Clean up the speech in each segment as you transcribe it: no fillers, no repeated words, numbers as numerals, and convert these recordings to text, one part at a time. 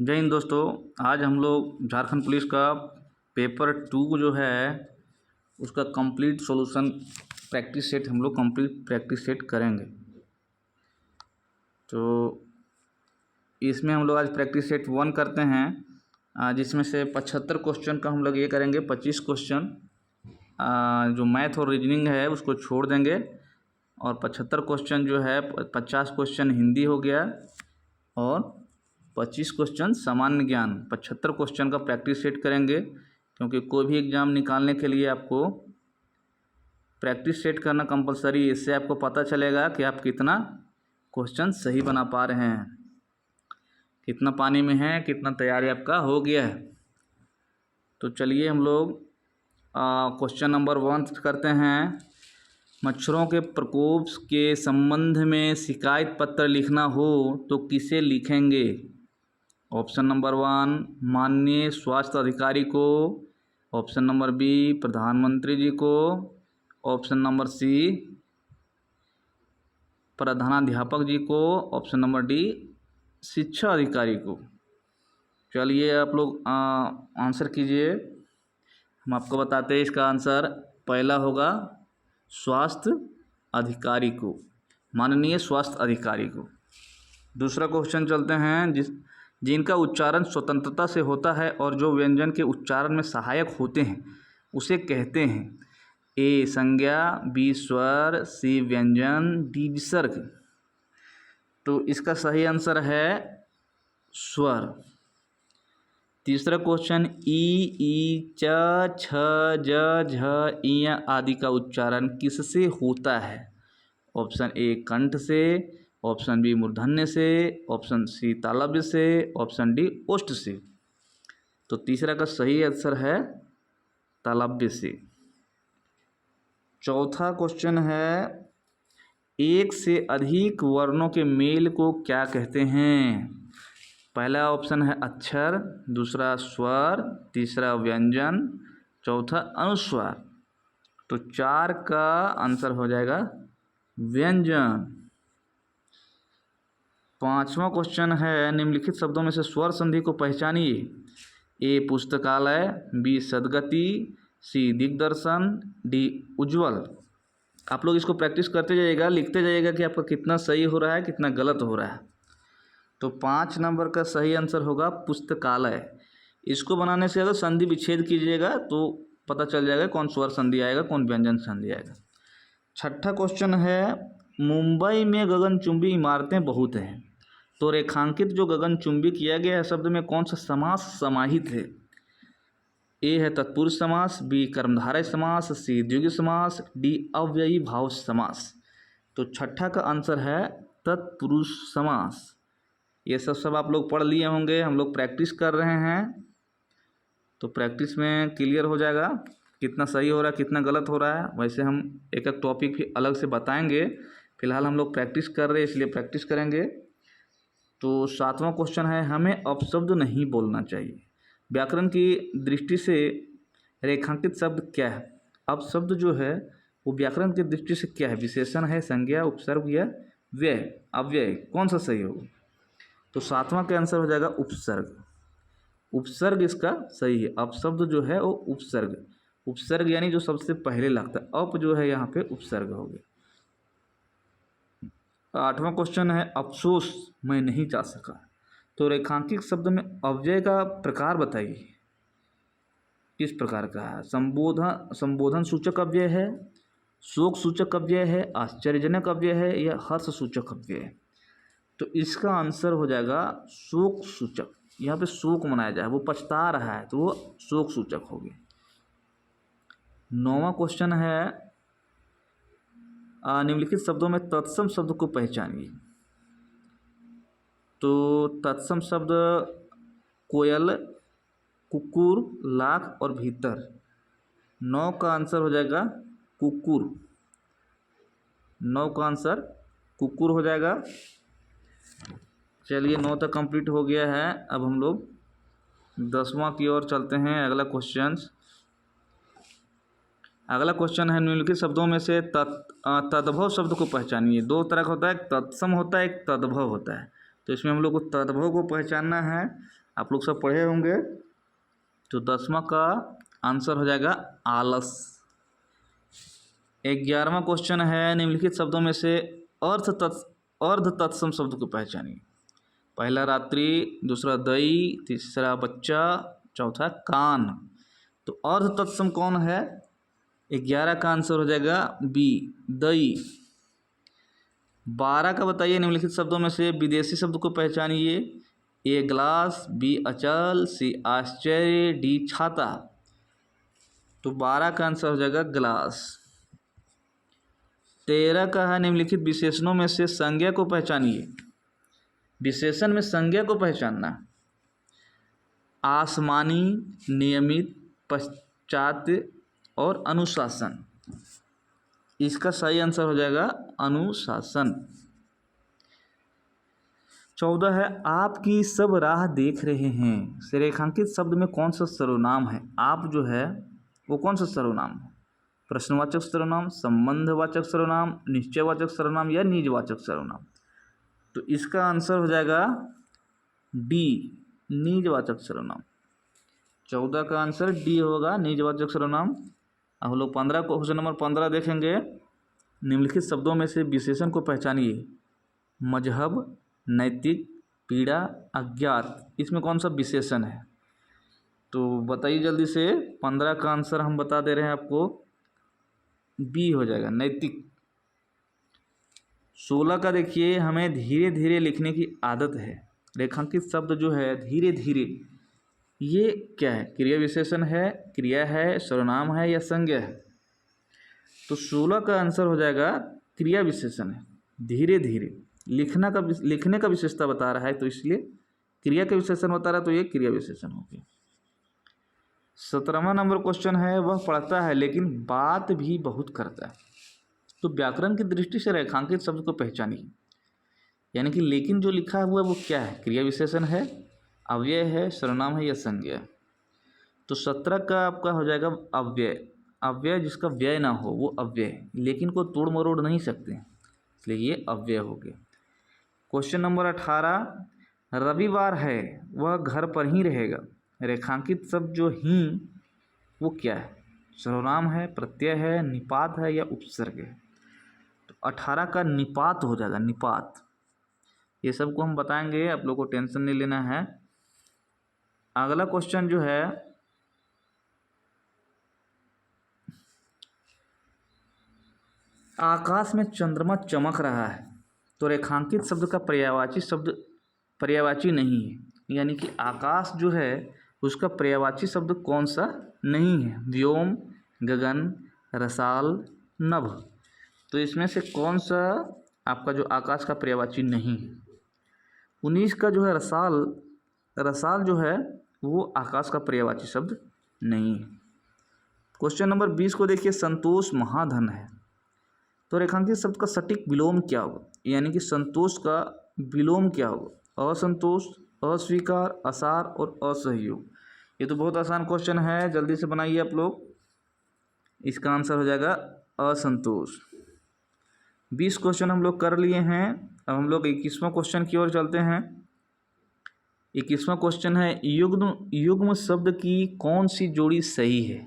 जय हिंद दोस्तों। आज हम लोग झारखंड पुलिस का पेपर 2 जो है उसका कंप्लीट सॉल्यूशन प्रैक्टिस सेट हम लोग कंप्लीट प्रैक्टिस सेट करेंगे। तो इसमें हम लोग आज प्रैक्टिस सेट 1 करते हैं, जिसमें से 75 क्वेश्चन का हम लोग ये करेंगे। 25 क्वेश्चन जो मैथ और रीजनिंग है उसको छोड़ देंगे, और 75 क्वेश्चन जो है 50 क्वेश्चन हिंदी हो गया और 25 क्वेश्चन सामान्य ज्ञान। 75 क्वेश्चन का प्रैक्टिस सेट करेंगे, क्योंकि कोई भी एग्ज़ाम निकालने के लिए आपको प्रैक्टिस सेट करना कंपलसरी। इससे आपको पता चलेगा कि आप कितना क्वेश्चन सही बना पा रहे हैं, कितना पानी में है, कितना तैयारी आपका हो गया है। तो चलिए हम लोग क्वेश्चन नंबर 1 करते हैं। मच्छरों के प्रकोप के संबंध में शिकायत पत्र लिखना हो तो किसे लिखेंगे? ऑप्शन नंबर 1 माननीय स्वास्थ्य अधिकारी को, ऑप्शन नंबर बी प्रधानमंत्री जी को, ऑप्शन नंबर सी प्रधानाध्यापक जी को, ऑप्शन नंबर डी शिक्षा अधिकारी को। चलिए आप लोग आंसर कीजिए। हम आपको बताते हैं इसका आंसर पहला होगा स्वास्थ्य अधिकारी को, माननीय स्वास्थ्य अधिकारी को। दूसरा क्वेश्चन चलते हैं। जिनका उच्चारण स्वतंत्रता से होता है और जो व्यंजन के उच्चारण में सहायक होते हैं उसे कहते हैं? ए संज्ञा, बी स्वर, सी व्यंजन, डी विसर्ग। तो इसका सही आंसर है स्वर। तीसरा क्वेश्चन ई, च, छ, ज, झ, इ आदि का उच्चारण किससे होता है? ऑप्शन ए कंठ से, ऑप्शन बी मूर्धन्य से, ऑप्शन सी तालव्य से, ऑप्शन डी ओष्ठ से। तो तीसरा का सही आंसर है तालव्य से। चौथा क्वेश्चन है एक से अधिक वर्णों के मेल को क्या कहते हैं? पहला ऑप्शन है अक्षर, दूसरा स्वर, तीसरा व्यंजन, चौथा अनुस्वार। तो 4 का आंसर हो जाएगा व्यंजन। पांचवा क्वेश्चन है निम्नलिखित शब्दों में से स्वर संधि को पहचानिए। ए पुस्तकालय, बी सदगति, सी दिग्दर्शन, डी उज्ज्वल। आप लोग इसको प्रैक्टिस करते जाइएगा, लिखते जाइएगा कि आपका कितना सही हो रहा है, कितना गलत हो रहा है। तो 5 नंबर का सही आंसर होगा पुस्तकालय। इसको बनाने से अगर संधि विच्छेद कीजिएगा तो पता चल जाएगा कौन स्वर संधि आएगा, कौन व्यंजन संधि आएगा। छठा क्वेश्चन है मुंबई में गगनचुंबी इमारतें बहुत हैं, तो रेखांकित जो गगनचुंबी किया गया है शब्द में कौन सा समास समाहित है? ए है तत्पुरुष समास, बी कर्मधारय समास, सी द्विगु समास, डी अव्ययी भाव समास। तो छठा का आंसर है तत्पुरुष समास। ये सब आप लोग पढ़ लिए होंगे, हम लोग प्रैक्टिस कर रहे हैं, तो प्रैक्टिस में क्लियर हो जाएगा कितना सही हो रहा है, कितना गलत हो रहा है। वैसे हम एक एक टॉपिक भी अलग से बताएंगे, फिलहाल हम लोग प्रैक्टिस कर रहे हैं इसलिए प्रैक्टिस करेंगे। तो 7वां क्वेश्चन है हमें अपशब्द नहीं बोलना चाहिए। व्याकरण की दृष्टि से रेखांकित शब्द क्या है? अपशब्द जो है वो व्याकरण की दृष्टि से क्या है? विशेषण है, संज्ञा, उपसर्ग या व्यय, अव्यय? कौन सा सही होगा? तो 7वां का आंसर हो जाएगा उपसर्ग। उपसर्ग इसका सही है। अपशब्द जो है वो उपसर्ग, उपसर्ग यानी जो सबसे पहले लगता है। अप जो है यहाँ पे उपसर्ग हो गया। 8वां क्वेश्चन है अफसोस मैं नहीं जा सका। तो रेखांकित शब्द में अव्यय का प्रकार बताइए, किस प्रकार का है? संबोधन सूचक अव्यय है, शोक सूचक अव्यय है, आश्चर्यजनक अव्यय है, या हर्ष सूचक अव्यय है? तो इसका आंसर हो जाएगा शोक सूचक। यहाँ पे शोक मनाया जाए, वो पछता रहा है तो वो शोक सूचक हो गया। 9वां क्वेश्चन है निम्नलिखित शब्दों में तत्सम शब्द को पहचानिए। तो तत्सम शब्द कोयल, कुकुर, लाख और भीतर। 9 का आंसर हो जाएगा कुकुर। 9 का आंसर कुकुर हो जाएगा। चलिए 9 तक कंप्लीट हो गया है। अब हम लोग 10वां की ओर चलते हैं। अगला क्वेश्चन है निम्नलिखित शब्दों में से तद्भव शब्द को पहचानिए। 2 तरह का होता है, एक तत्सम होता है, एक तद्भव होता है। तो इसमें हम लोग को तद्भव को पहचानना है। आप लोग सब पढ़े होंगे। तो 10वां का आंसर हो जाएगा आलस। 11वां क्वेश्चन है, निम्नलिखित शब्दों में से अर्ध तत्सम शब्द को पहचानिए। पहला रात्रि, दूसरा दई, तीसरा बच्चा, चौथा कान। तो अर्ध तत्सम कौन है? 11 का आंसर हो जाएगा बी, दई। 12 का बताइए, निम्नलिखित शब्दों में से विदेशी शब्द को पहचानिए। ए ग्लास, बी अचल, सी आश्चर्य, डी छाता। तो 12 का आंसर हो जाएगा ग्लास। 13 का है, निम्नलिखित विशेषणों में से संज्ञा को पहचानिए। विशेषण में संज्ञा को पहचानना। आसमानी, नियमित, पश्चात्य और अनुशासन। इसका सही आंसर हो जाएगा अनुशासन। 14 है, आपकी सब राह देख रहे हैं। से रेखांकित शब्द में कौन सा सर्वनाम है? आप जो है वो कौन सा सर्वनाम है? प्रश्नवाचक सर्वनाम, संबंधवाचक सर्वनाम, निश्चयवाचक सर्वनाम या निजवाचक सर्वनाम? तो इसका आंसर हो जाएगा डी, निजवाचक सर्वनाम। 14 का आंसर डी होगा, निजवाचक सर्वनाम। अब हम लोग 15 को, क्वेश्चन नंबर 15 देखेंगे। निम्नलिखित शब्दों में से विशेषण को पहचानिए। मजहब, नैतिक, पीड़ा, अज्ञात। इसमें कौन सा विशेषण है? तो बताइए जल्दी से। 15 का आंसर हम बता दे रहे हैं आपको, बी हो जाएगा, नैतिक। 16 का देखिए, हमें धीरे धीरे लिखने की आदत है। रेखांकित शब्द जो है धीरे धीरे, ये क्या है? क्रिया विशेषण है, क्रिया है, सर्वनाम है या संज्ञा है? तो 16 का आंसर हो जाएगा क्रिया विशेषण है। धीरे धीरे लिखने का विशेषता बता रहा है, तो इसलिए क्रिया का विशेषण बता रहा है, तो ये क्रिया विशेषण हो गया। 17वां नंबर क्वेश्चन है, वह पढ़ता है लेकिन बात भी बहुत करता है। तो व्याकरण की दृष्टि से रेखांकित शब्द को पहचानिए। यानी कि लेकिन जो लिखा हुआ है वो क्या है? क्रिया विशेषण है, अव्यय है, सर्वनाम है या संज्ञा है? तो 17 का आपका हो जाएगा अव्यय। अव्यय जिसका व्यय ना हो वो अव्यय, लेकिन को तोड़ मरोड़ नहीं सकते, इसलिए ये अव्यय हो गया। क्वेश्चन नंबर 18, रविवार है वह घर पर ही रहेगा। रेखांकित शब्द जो ही, वो क्या है? सर्वनाम है, प्रत्यय है, निपात है या उपसर्ग है? तो 18 का निपात हो जाएगा, निपात। ये सब को हम बताएंगे, आप लोग को टेंशन नहीं लेना है। अगला क्वेश्चन जो है, आकाश में चंद्रमा चमक रहा है। तो रेखांकित शब्द का पर्यायवाची नहीं है। यानी कि आकाश जो है उसका पर्यायवाची शब्द कौन सा नहीं है? व्योम, गगन, रसाल, नभ। तो इसमें से कौन सा आपका जो आकाश का पर्यायवाची नहीं है? 19 का जो है रसाल, रसाल जो है वो आकाश का पर्यायवाची शब्द नहीं है। क्वेश्चन नंबर 20 को देखिए, संतोष महाधन है। तो रेखांकित शब्द का सटीक विलोम क्या होगा? यानी कि संतोष का विलोम क्या होगा? असंतोष, अस्वीकार, असार और असहयोग। ये तो बहुत आसान क्वेश्चन है, जल्दी से बनाइए आप लोग। इसका आंसर हो जाएगा असंतोष। 20 क्वेश्चन हम लोग कर लिए हैं। अब हम लोग 21वां क्वेश्चन की ओर चलते हैं। 21वां क्वेश्चन है, युग्म शब्द की कौन सी जोड़ी सही है?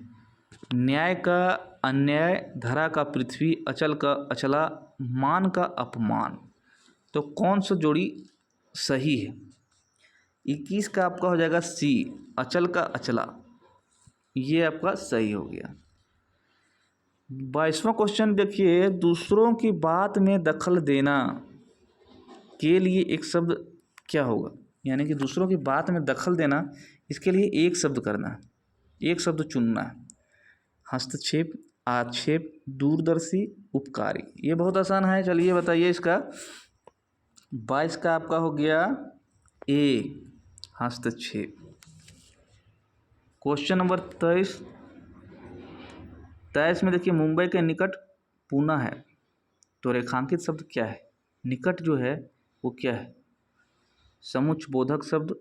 न्याय का अन्याय, धरा का पृथ्वी, अचल का अचला, मान का अपमान। तो कौन सा जोड़ी सही है? 21 का आपका हो जाएगा सी, अचल का अचला। ये आपका सही हो गया। 22वां क्वेश्चन देखिए, दूसरों की बात में दखल देना के लिए एक शब्द क्या होगा? यानी कि दूसरों की बात में दखल देना, इसके लिए एक शब्द करना है, एक शब्द चुनना है। हस्तक्षेप, आक्षेप, दूरदर्शी, उपकारी। ये बहुत आसान है, चलिए बताइए इसका। 22 का आपका हो गया ए, हस्तक्षेप। क्वेश्चन नंबर 23 में देखिए, मुंबई के निकट पूना है। तो रेखांकित शब्द क्या है? निकट जो है वो क्या है? समुच्च बोधक शब्द,